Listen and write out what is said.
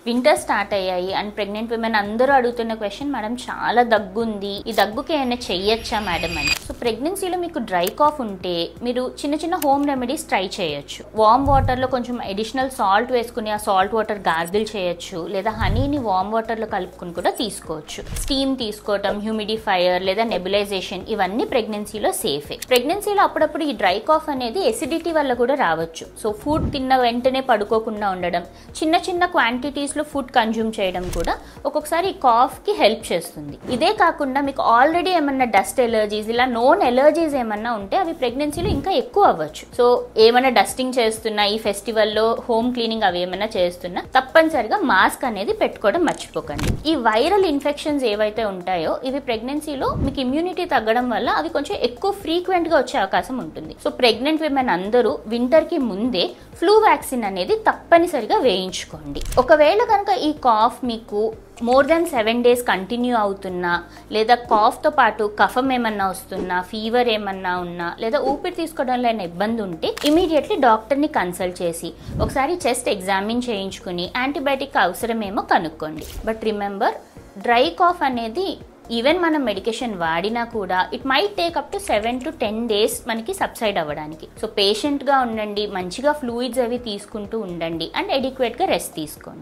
Winter start అయ్యాయి and pregnant women అందరూ అడుగుతున్న క్వశ్చన్, మేడం చాలా దగ్గుంది, ఈ దగ్గుకి ఏమైనా చెయ్యొచ్చా మేడం అని. సో ప్రెగ్నెన్సీలో మీకు డ్రై కాఫ్ ఉంటే మీరు చిన్న చిన్న హోమ్ రెమెడీస్ ట్రై చేయొచ్చు. వార్మ్ వాటర్లో కొంచెం అడిషనల్ సాల్ట్ వేసుకుని ఆ సాల్ట్ వాటర్ గార్గిల్ చేయొచ్చు, లేదా హనీని వార్మ్ వాటర్లో కలుపుకుని కూడా తీసుకోవచ్చు. స్టీమ్ తీసుకోవటం, హ్యూమిడిఫైయర్ లేదా నెబులైజేషన్ ఇవన్నీ ప్రెగ్నెన్సీలో సేఫే. ప్రెగ్నెన్సీలో అప్పుడప్పుడు ఈ డ్రై కాఫ్ అనేది ఎసిడిటీ వల్ల కూడా రావచ్చు. సో ఫుడ్ తిన్న వెంటనే పడుకోకుండా ఉండడం, చిన్న చిన్న క్వాంటిటీస్ లో ఫుడ్ కన్జ్యూమ్ చేయడం కూడా ఒక్కొక్కసారి కాఫ్ కి హెల్ప్ చేస్తుంది. ఇదే కాకుండా మీకు ఆల్రెడీ ఏమన్నా డస్ట్ ఎలర్జీస్, ఇలా నోన్ ఎలర్జీస్ ఏమన్నా ఉంటే అవి ప్రెగ్నెన్సీలో ఇంకా ఎక్కువ అవ్వచ్చు. సో ఏమైనా డస్టింగ్ చేస్తున్నా, ఈ ఫెస్టివల్లో హోమ్ క్లీనింగ్ అవి ఏమైనా చేస్తున్నా తప్పనిసరిగా మాస్క్ అనేది పెట్టుకోవడం మర్చిపోకండి. ఈ వైరల్ ఇన్ఫెక్షన్స్ ఏవైతే ఉంటాయో ఇవి ప్రెగ్నెన్సీలో మీకు ఇమ్యూనిటీ తగ్గడం వల్ల అవి కొంచెం ఎక్కువ ఫ్రీక్వెంట్ గా వచ్చే అవకాశం ఉంటుంది. సో ప్రెగ్నెంట్ విమెన్ అందరూ వింటర్ కి ముందే ఫ్లూ వ్యాక్సిన్ అనేది తప్పనిసరిగా వేయించుకోండి. ఒకవేళ కనుక ఈ కాఫ్ మీకు మోర్ దెన్ 7 days కంటిన్యూ అవుతున్నా, లేదా కాఫ్తో పాటు కఫం ఏమన్నా వస్తున్నా, ఫీవర్ ఏమన్నా ఉన్నా, లేదా ఊపిరి తీసుకోవడంలో అయినా ఇబ్బంది ఉంటే ఇమీడియట్లీ డాక్టర్ని కన్సల్ట్ చేసి ఒకసారి చెస్ట్ ఎగ్జామిన్ చేయించుకుని యాంటీబయాటిక్ అవసరమేమో కనుక్కోండి. బట్ రిమెంబర్, డ్రై కాఫ్ అనేది ఈవెన్ మనం మెడికేషన్ వాడినా కూడా it might take up to 7 to 10 days మనకి సబ్సైడ్ అవ్వడానికి. సో పేషెంట్గా ఉండండి, మంచిగా ఫ్లూయిడ్స్ అవి తీసుకుంటూ ఉండండి అండ్ ఎడిక్వేట్గా రెస్ట్ తీసుకోండి.